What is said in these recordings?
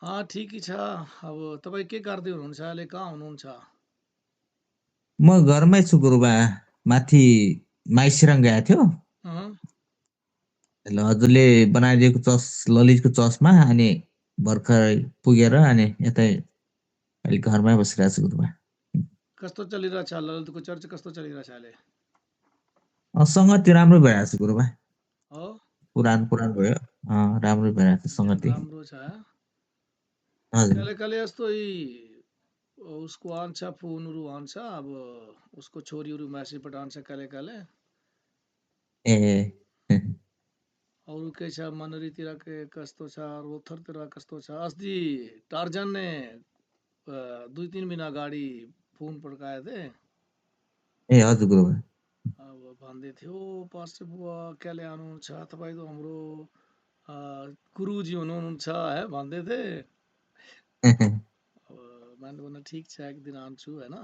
ठिकै छ। अब तपाईँ के गर्दै हुनुहुन्छ? अहिले कहाँ हुनुहुन्छ? म घरमै छु गुरुबा। माथि माइसिरङ गएको थियो। अँ, हजुरले बनाइदिएको ललितको चर्चमा अनि भर्खरै पुगेर अनि यतै अहिले घरमै बसिरहेको छु गुरुबा। कस्तो चलिरहेछ? ललितको चर्च कस्तो चलिरहेछ अहिले? सङ्गति राम्रो भइरहेको छ गुरुबा। हो, पुरानो भयो। राम्रो भइरहेको छ सङ्गति। राम्रो छ। हजुर। कहिले कहिले यस्तो उसको आन्छ फोनहरू आउँछ, अब उसको छोरीहरू म्यासेज पठाउँछ कहिले कहिले। ए अरू के छ मनरीतिर के कस्तो छ? रोथरतिर कस्तो छ? अस्ति टार्जनले 2-3 महिना अगाडि फोन पड्काएको थिएँ। ए हजुर गुरुबा। अब भन्दै थियो पास्टर बुबा कहिले आउनुहुन्छ? तपाईँ त हाम्रो गुरुजी हुनुहुन्छ है भन्दै थिए। अब मैले भने ठिक छ, एक दिन आउँछु होइन,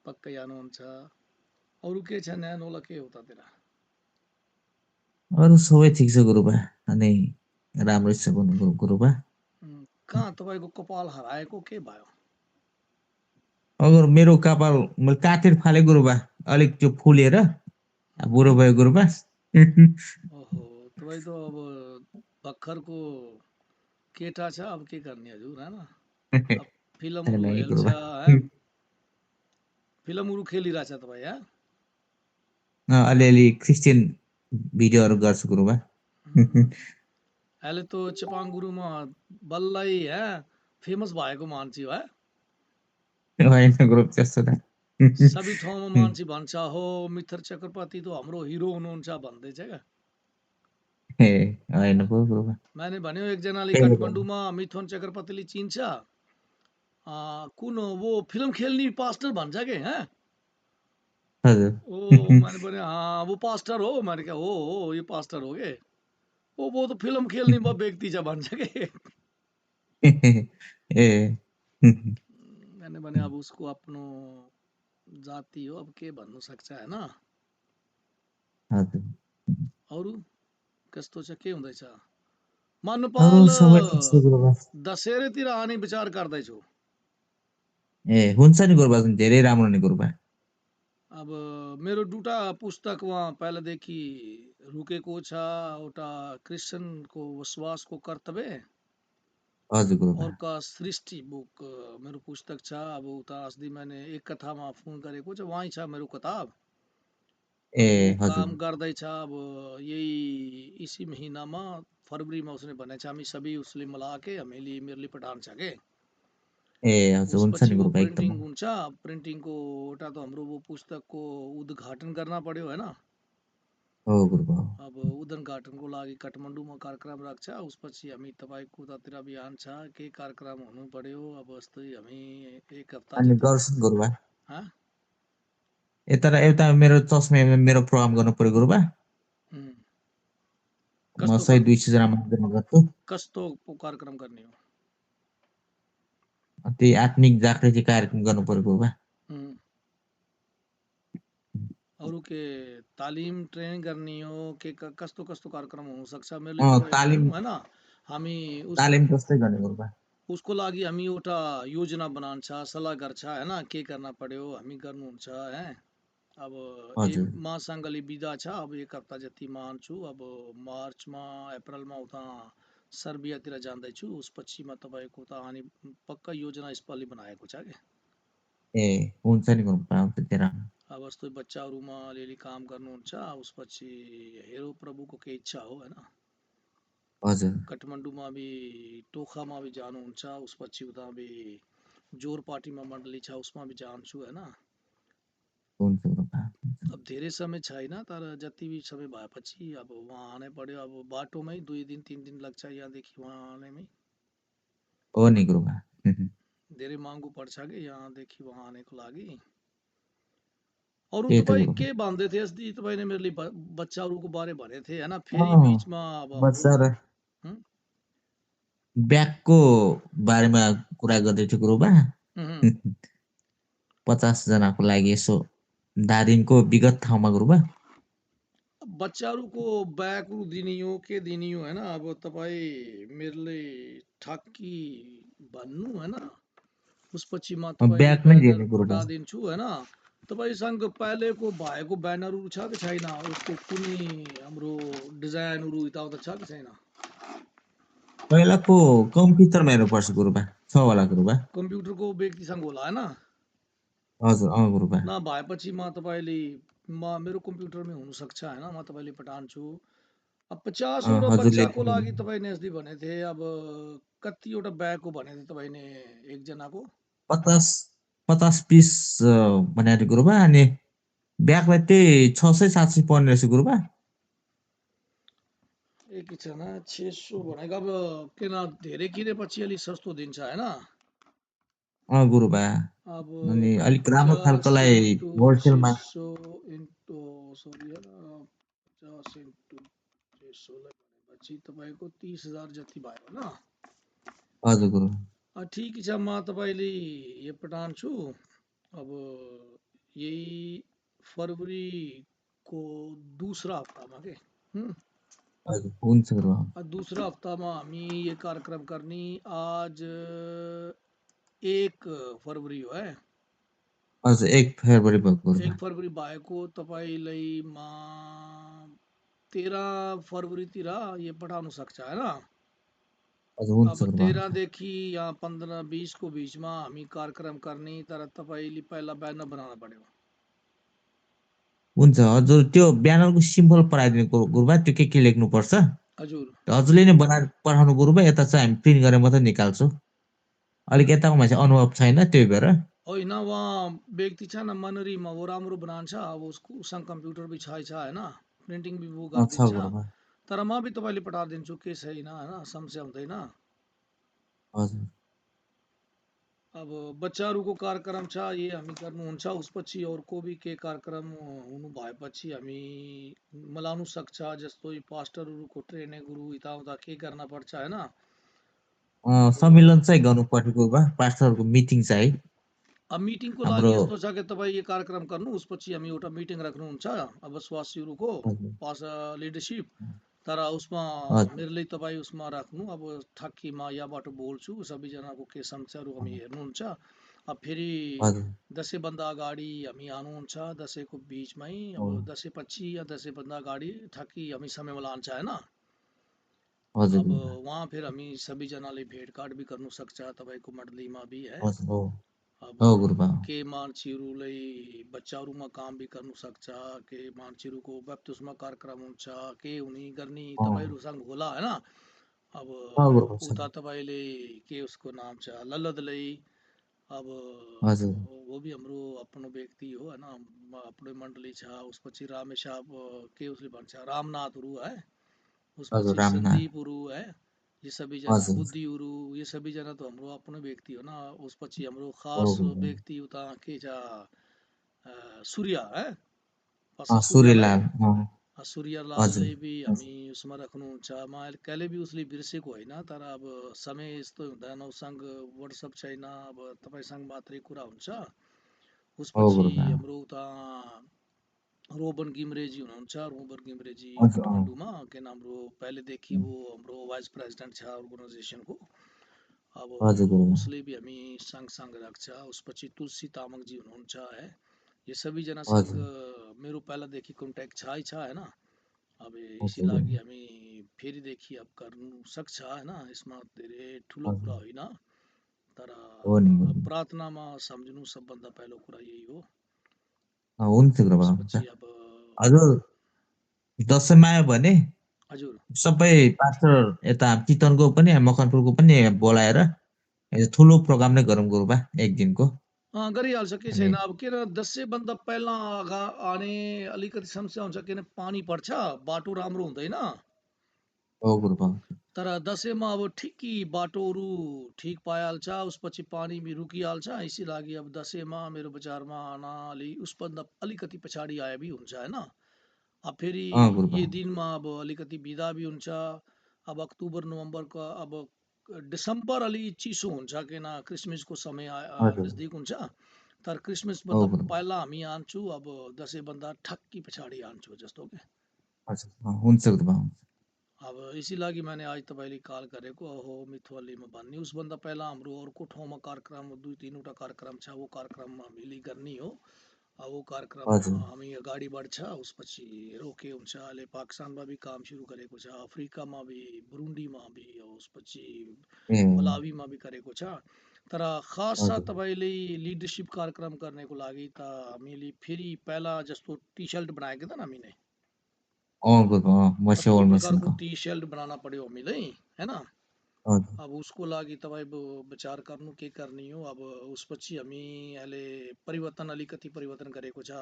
पक्कै आउनुहुन्छ। अरू के छ नयाँ नौला के हो उतातिर? अरू सबै ठिक छ गुरुबा। अनि राम्रै छ गुरुबा। कहाँ तपाईँको कपाल हराएको के भयो? अगर मेरो कपाल मैले काटेर फाले गुरुबा, अलिक त्यो फुलेर बुढो भयो गुरुबा। ओहो, तपाईँ त अब भर्खरको केटा छ, अब के गर्ने हजुर होइन? अब फिल्महरू नहीं हेल्छ गुरुबा। है, फिल्महरू खेलिरहेछ तपाईँ है? अलिअलि क्रिस्चियन भिडियोहरू गर्छु गुरुबा। अहिले त चेपाङ गुरुमा बल्लै फेमस भएको मान्छे हो है? होइन गुरु त्यस्तो त। सबै ठाउँमा मान्छे भन्छ हो मिथर चक्रवर्ती त हाम्रो हिरो हुनुहुन्छ भन्दैछ क्या। ए होइन पो गुरुबा। मैले भन्यो एकजनाले त्यही हो गुरुबा। काठमाडौँमा मिथुन चक्रवर्तीले चिन्छ, कुन हो वो फिल्म खेल्ने पास्टर भन्छ कि हजुर। ओ मैंने बोले हाँ वो पास्टर हो, मैंने कहा हो ये पास्टर हो गए, वो तो फिल्म खेल्ने व्यक्ति छ भन्छ कि। ए मैंने भने अब उसको आफ्नो जाति हो, अब के भन्नु सक्छ होइन? हजुर। अरू कस्तो छ, के हुँदैछ? म अरू नेपाल सबै ठिक छ गुरुबा। दशहरेतिर आने विचार गर्दैछु। ए हुन्छ नि गुरुबा, धेरै राम्रो नि गुरुबा। अब मेरो दुटा पुस्तक वहाँ पहिलादेखि रुकेको छ। एउटा क्रिस्चियनको विश्वासको कर्तव्य, हजुर गुरुबा। अर्का सृष्टि बुक मेरो पुस्तक छ। अब उता अस्ति मैंने एक कथामा फोन गरेको छ, वहीँ छ मेरो किताब। ए अब वो हजुर। काम गर्दैछ। अब यही इसी महीनामा फरवरीमा उसले भनेछ हामी सबै उसले मिलाके हामीले मेरोले पठान्छ के। ए हजुर हुन्छ उसपछि नि वो गुरुबा एकदम। प्रिन्टिङ हुन्छ। प्रिन्टिङको एउटा त हाम्रो वो पुस्तकको उद्घाटन गर्न पर्यो होइन? हो गुरुबा। अब उद्घाटनको लागि काठमाडौँमा कार्यक्रम राख्छ, उसपछि हामी तपाईँको उतातिर बिहान छ के कार्यक्रम हुनु पर्यो। अब जस्तै हामी एक हप्ता अनि जति गर्छु गुरुबा। हाँ? यता र एउटा मेरो चस्मा मेरो प्रोग्राम गर्नु पर्यो गुरुबा। उम्, म कस्तो 100-200 जना मान्छेमा गर्छु। कस्तो कार्यक्रम गर्ने हो? त्यही आत्मिक जागृति कार्यक्रम गर्नु पर्यो गुरुबा। उम्, अरू के तालिम ट्रेनिङ गर्ने हो के कस्तो कस्तो कार्यक्रम हुनसक्छ? मेरोले तपाईँ तालिम भन्नु होइन, हामी तालिम जस्तै गर्ने गुरुबा। उसको लागि हामी एउटा योजना बनाउँछ, सल्लाह गर्छ होइन, के गर्न पर्यो हामी गर्नुहुन्छ है? अब हजुर। मसँगले बिदा छ, अब एक हप्ता जति म आउँछु। अब मार्चमा अप्रिलमा उता सर्बियातिर जाँदैछु। उसपछि म तपाईँको उता आने पक्का योजना यसपालि बनाएको छ क्या। ए हुन्छ नि गुरुबा, हुन्छ तेरा। अब जस्तै बच्चाहरूमा अलिअलि काम गर्नुहुन्छ, उसपछि हेरौँ प्रभुको के इच्छा हो होइन? हजुर। काठमाडौँमा भी टोखामा भी जानुहुन्छ, उसपछि उता भी जोरपाटीमा मण्डली छ उसमा भी जान्छु होइन? हुन्छ गुरुबा। अब धेरै समय छैन, तर जति भी समय भएपछि अब वहाँ आनै पर्यो। अब बाटोमै 2 दिन 3 दिन लाग्छ यहाँदेखि वहाँ आनेमै। हो नि गुरुबा। धेरै महँगो पर्छ कि यहाँदेखि वहाँ आनेको लागि। अरू त्यही त तपाईँ गुरुबा। के भन्दै थिए अस्ति? तपाईँले मेरोले बच्चाहरूको बारे भनेको थिए होइन? फेरि अँ बिचमा अब हाम्रो बच्चा र हुँ? ब्यागको बारेमा कुरा गर्दै थियो गुरुबा। उहुँ। 50 जनाको लागि यसो दार्जिलिङको विगत ठाउँमा गुरुबा। बच्चाहरूको ब्यागहरू दिने हो के दिने हो होइन? अब तपाईँ मेरोले ठक्की भन्नु होइन उसपछिमा अब तपाईँले ब्याग नै ब्यानर दिने गुरुबा पठाइदिन्छु होइन तपाईँसँग पहिलेको भएको ब्यानरहरू छ कि छैन उसको कुनै हाम्रो डिजाइनहरू यताउता छ कि छैन पहिलाको कम्प्युटरमा हेर्नुपर्छ गुरुबा छ होला गुरुबा कम्प्युटरको व्यक्तिसँग होला होइन हजुर गुरुबा नभएपछि म तपाईँले मेरो कम्प्युटरमै हुनसक्छ होइन म तपाईँले पठाउँछु अब 50वटा हजुरले बच्चाको लागि तपाईँ नेस्दी भनेको थिए अब कतिवटा ब्यागको भनेको थिए तपाईँले एकजनाको 50 पिस भनेको थियो गुरुबा अनि ब्यागलाई त्यही 600-700 पर्ने रहेछ गुरुबा एकजना 600 भनेको अब किन धेरै किनेपछि अलिक सस्तो दिन्छ होइन गुरुबा अब अनि अलिक राम्रो 50 खालकोलाई इन्टु होलसेलमा 600 इन्टु सरी 50 इन्टु 600 लाई भनेपछि तपाईँको 30,000 जति भयो होइन हजुर गुरुबा ठिक छ म तपाईँले यो पठाउँछु अब यही फरवरीको दूसरा हप्तामा के हजुर हुन्छ गुरुबा दूसरा हप्तामा हामी ये कार्यक्रम करनी आज 1 फरवरी हो है हजुर 1 फेब्रुअरी भएको गुरुबा 1 फरवरी भएको तपाईँलाई म 13 फरवरीतिर ये पठाउन सक्छ होइन हजुर हुन्छ अब गुरुबा 13 देखि यहाँ 15-20 को बिचमा हामी कार्यक्रम गर्ने तर तपाईँले पहिला ब्यानर बनाउन पर्यो हुन्छ हजुर त्यो ब्यानरको सिम्बल पठाइदिनु गुरुबा त्यो के लेख्नुपर्छ हजुर हजुरले नै बनाएर पठाउनु गुरुबा यता चाहिँ हामी प्रिन्ट गरेर मात्रै निकाल्छौँ अलिक यताको मान्छे अनुभव छैन त्यही भएर होइन उहाँ व्यक्ति छ न मनरीमा वो राम्रो बनाउँछ अब उसको उसँग कम्प्युटर भी छ होइन प्रिन्टिङ भी वो छ गरिदिन्छ गुरुबा तर म भी तपाईँले पठाइदिन्छु के छैन होइन समस्या हुँदैन हजुर अब बच्चाहरूको कार्यक्रम छ ये हामी गर्नुहुन्छ उसपछि अर्को भी के कार्यक्रम हुनु भएपछि हामी मिलाउनु सक्छ जस्तो यो पास्टरहरूको ट्रेनिङहरू यताउता के गर्न पर्छ होइन अब सम्मेलन चाहिँ गर्नु पर्यो गुरुबा पास्टरहरूको मिटिङ चाहिँ है अब मिटिङको लागि हाम्रो यस्तो छ कि तपाईँ यो कार्यक्रम गर्नु उसपछि हामी एउटा मिटिङ राख्नुहुन्छ अब स्वासीहरूको हजुर पास लिडरसिप तर उसमा हजुर मेरो लागि तपाईँ उसमा राख्नु अब ठक्की म यहाँबाट बोल्छु सबैजनाको के समस्याहरू हामी हेर्नुहुन्छ अब फेरि हजुर दसैँभन्दा अगाडि हामी आउनुहुन्छ दसैँको बिचमै अब दसैँ पछि या दसैँभन्दा अगाडि ठक्की हामी समयमा लान्छ होइन हजुर अब गुरुबा वहाँ फिर हामी सबैजनाले भेटघाट भी गर्नु सक्छ तपाईँको मण्डलीमा भी है हजुर अब हो गुरुबा के मान्छेहरूलाई बच्चाहरूमा काम भी गर्नु सक्छ के मान्छेहरूको बप्तिस्मा कार्यक्रम हुन्छ के हुने गर्ने तपाईँहरूसँग होला होइन अब गुरुबा छ उता तपाईँले के उसको नाम छ लल्लदलै अब हजुर वो भी हाम्रो आफ्नो व्यक्ति हो होइन आफ्नो मण्डली छ उसपछि रामेश साहब के उसले भन्छ रामनाथहरू है हजुर उसपछि रामनाथ सन्दीपहरू है ये सबैजना हजुर बुद्धिहरू ये सबैजना त हाम्रो आफ्नो व्यक्ति हो न उसपछि हाम्रो हो खास गुरुबा व्यक्ति उता के छ सूर्य है पास्टर सूर्यलाई सूर्यलाल हजुर सूर्यलालले भी हामी उसमा राख्नुहुन्छ म कहिले भी उसले बिर्सेको होइन तर अब समय यस्तो हुँदैन उसँग वाट्सएप छैन अब तपाईँसँग मात्रै कुरा हुन्छ हो उसपछि गुरुबा हाम्रो उता रोबन घिमरेजी हुनुहुन्छ रोबन घिमरेजी हजुर काठमाडौँमा के नाम हाम्रो पहिलेदेखि वो हाम्रो वाइस प्रेसिडेन्ट छ अर्गनाइजेसनको अब हजुर गुरुबा उसले भी हामी सँगसँगै राख्छ उसपछि तुलसी तामाङजी हुनुहुन्छ है यो सबैजनासँग हजुर मेरो पहिलादेखि कन्ट्याक्ट छै होइन अब यसै हजुर लागि हामी फेरिदेखि अब गर्नु सक्छ होइन यसमा धेरै ठुलो हजुर कुरा होइन तर हो नि गुरुबा प्रार्थनामा सम्झिनु सबभन्दा पहिलो कुरा यही हो हुन्छ गुरुबा हुन्छ उसपछि अब हजुर दसैँमा आयो भने हजुर सबै पास्टर यता चितवनको पनि मकनपुरको पनि बोलाएर ठुलो प्रोग्राम नै गरौँ गुरुबा एक दिनको गरिहाल्छ के अनि छैन अब किन दसैँभन्दा पहिला आने अलिकति समस्या हुन्छ किन पानी पर्छ बाटो राम्रो हुँदैन हो गुरुबा तर दसैँमा अब ठिकै बाटोहरू ठिक पाइहाल्छ उसपछि पानी भी रुकिहाल्छ यसै लागि अब दसैँमा मेरो विचारमा आन उसभन्दा अलिकति पछाडि आए भी हुन्छ होइन अब फेरि गुरुबा यी दिनमा अब अलिकति बिदा भी हुन्छ अब अक्टोबर नोभेम्बरको अब डिसेम्बर अलि चिसो हुन्छ किन क्रिसमसको समय हजुर नजदिक हुन्छ तर हो क्रिसमसभन्दा गुरुबा पहिला हामी आन्छौँ अब दसैँभन्दा ठक्की पछाडि आन्छौँ जस्तो कि हजुर हुन्छ गुरुबा अब इसी लागि मैंने आज तपाईँले कॉल गरेको हो मिथवालीमा भन्ने उसभन्दा पहिला हाम्रो अर्को ठाउँमा कार्यक्रम 2-3 वटा कार्यक्रम छ वो कार्यक्रममा हामीले गर्ने हो वो कार्यक्रममा हजुर हामी अगाडि बढ्छ उसपछि रोके हुन्छ अहिले पाकिस्तानमा भी काम सुरु गरेको छ अफ्रिकामा भी बुरुन्डीमा भी उसपछि ए मलावीमा भी गरेको छ तर खास हजुर तपाईँले लिडरसिप कार्यक्रम गर्नको लागि त हामीले फेरि पहिला जस्तो टी शर्ट बनाएको था ना हामीले गुरुबा मसिया कति वर्ल्ड प्रकारको मेसिनको टी शर्ट बनाना पड्यो हामीलाई हैन हजुर अब उसको लागि तपाईँ विचार गर्नु के गर्ने हो अब उसपछि हामी अहिले परिवर्तन अलिकति परिवर्तन गरेको छ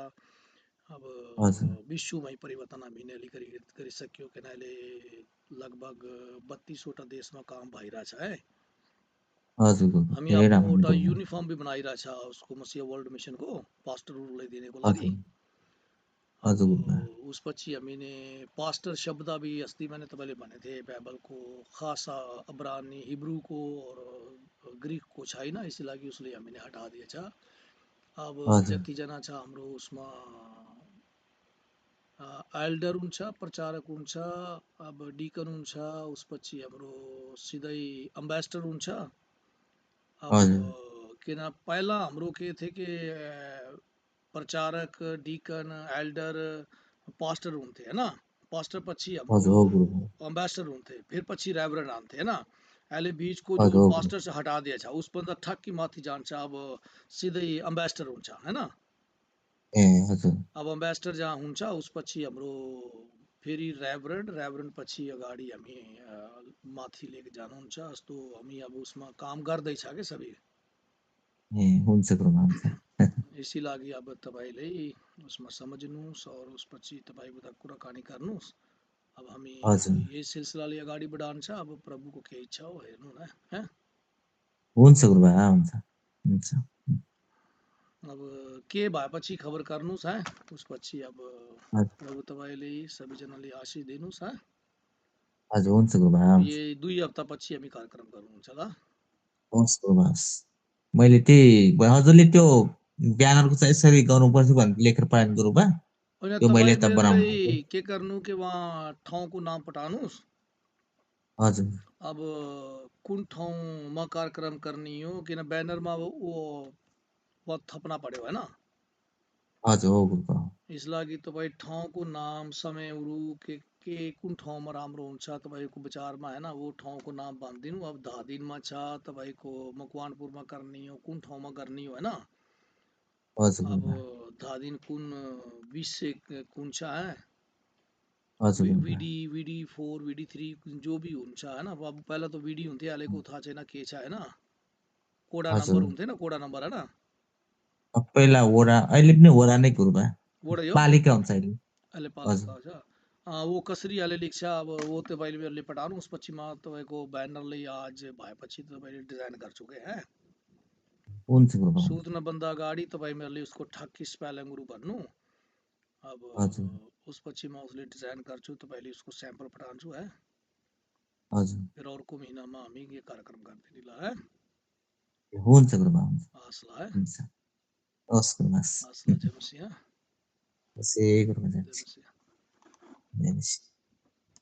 अब हजुर विश्वमै परिवर्तन हामीले अलिकति गरिसक्यो किन अहिले लगभग 32 वटा देशमा काम भइरहेछ है हजुर गुरुबा हामी धेरै आफ्नो राम्रो एउटा गुरुबा युनिफर्म भी बनाइरहेछ उसको मसिया वर्ल्ड मिसनको पास्टरहरूलाई दिनको लागि हजुर अब हजुर गुरुबा उसपछि हामीले पास्टर शब्द भी अस्ति मैंने तपाईँले भने थे बाइबलको खास अब्रानी हिब्रूको और ग्रिकको छैन यसै लागि उसले हामीले हटा दिएछ अब हजुर जतिजना छ हाम्रो उसमा एल्डर हुन्छ प्रचारक हुन्छ अब डिकन हुन्छ उसपछि हाम्रो सिधै अम्बेसडर हुन्छ अब हजुर किन पहिला हाम्रो के थे कि प्रचारक डिकन एल्डर पास्टर हुन्थे हैन पास्टर पछि हाम्रो हजुर हो गुरुबा अम्बेसडर हुन्थे फिर पछि रेवरेंड आन्थे हैन अहिले बीचको जो हजुर हो गुरुबा पास्टर से हटा दिएछ उसभन्दा ठक्की माथि जान्छ अब सिधै अम्बेसडर हुन्छ हैन ए हजुर अब अम्बेसडर जहाँ हुन्छ उसपछि हाम्रो फेरि रेवरेंड रेवरेंड पछि अगाडि हामी माथि लिएर जानुहुन्छ जस्तो हामी अब उसमा काम गर्दैछ के सबै ए हुन्छ गुरुबा हुन्छ यसै लागि अब तपाईँले उसमा समझ्नुहोस् और उसपछि तपाईँ उता कुराकानी गर्नुहोस् अब हामी हजुर यही सिलसिलाले अगाडि बढान्छ अब प्रभुको के इच्छा हो हेर्नु न हैं हुन्छ गुरुबा हुन्छ हुन्छ अब के भएपछि खबर गर्नुहोस् है उसपछि अब हजुर प्रभु तपाईँले सबैजनाले आशिष दिनुहोस् है हजुर हुन्छ गुरुबा अब हुन्छ यही 2 हप्तापछि हामी कार्यक्रम गर्नुहुन्छ ल हवस् गुरुबा हवस् मैले त्यही हजुरले त्यो ब्यानरको चाहिँ यसरी गर्नुपर्छ भनेर लेखेर पठाएन गुरुबा होइन त्यो मैले तपाईँ त बनाउनु मेरेलाई पर्यो के गर्नु कि वहाँ ठाउँको नाम पठाउनुहोस् हजुर अब कुन ठाउँमा कार्यक्रम गर्ने हो किन ब्यानरमा वो थप्न पर्यो होइन हजुर हो गुरुबा यस लागि तपाईँ ठाउँको नाम समयहरू के कुन ठाउँमा राम्रो हुन्छ तपाईँको विचारमा होइन वो ठाउँको नाम भनिदिनु अब धादिनमा छ तपाईँको मकवानपुरमा गर्ने हो कुन ठाउँमा गर्ने हो होइन हजुर अब गुरुबा धादिन कुन विषय कुन छ है हजुर गुरुबा विडी विडी 4 विडी 3 जो भी हुन्छ होइन अब पहिला त विडी हुन्थ्यो अहिलेको थाहा छैन के छ होइन कोडा हजुर नम्बर हुन्थेन कोडा नम्बर होइन पहिला वडा अहिले पनि वडा नै गुरुबा वडा हो पालिका हुन्छ अहिले अहिले हजुर पालिका छ वो कसरी अहिले लेख्छ अब वो तपाईँले पठाउनुहोस् पछिमा तपाईँको ब्यानरले आज भएपछि तपाईँले डिजाइन गर्छु कि है हुन्छ गुरुबा हुन्छ सुत्नुभन्दा अगाडि तपाईँ मेरोले उसको ठक्की स्पेलिङहरू भन्नु अब हजुर उसपछि म उसले डिजाइन गर्छु तपाईँले उसको स्याम्पल पठाउँछु है हजुर फिर अर्को महिनामा हामी यो कार्यक्रम गरिदिने ल है हुन्छ गुरुबा हुन्छ हस् ल है हुन्छ हवस् गुरुबा हस् ल जय मसिह हवस् ए गुरुबा जय जान्छ मसिह जय मसिह।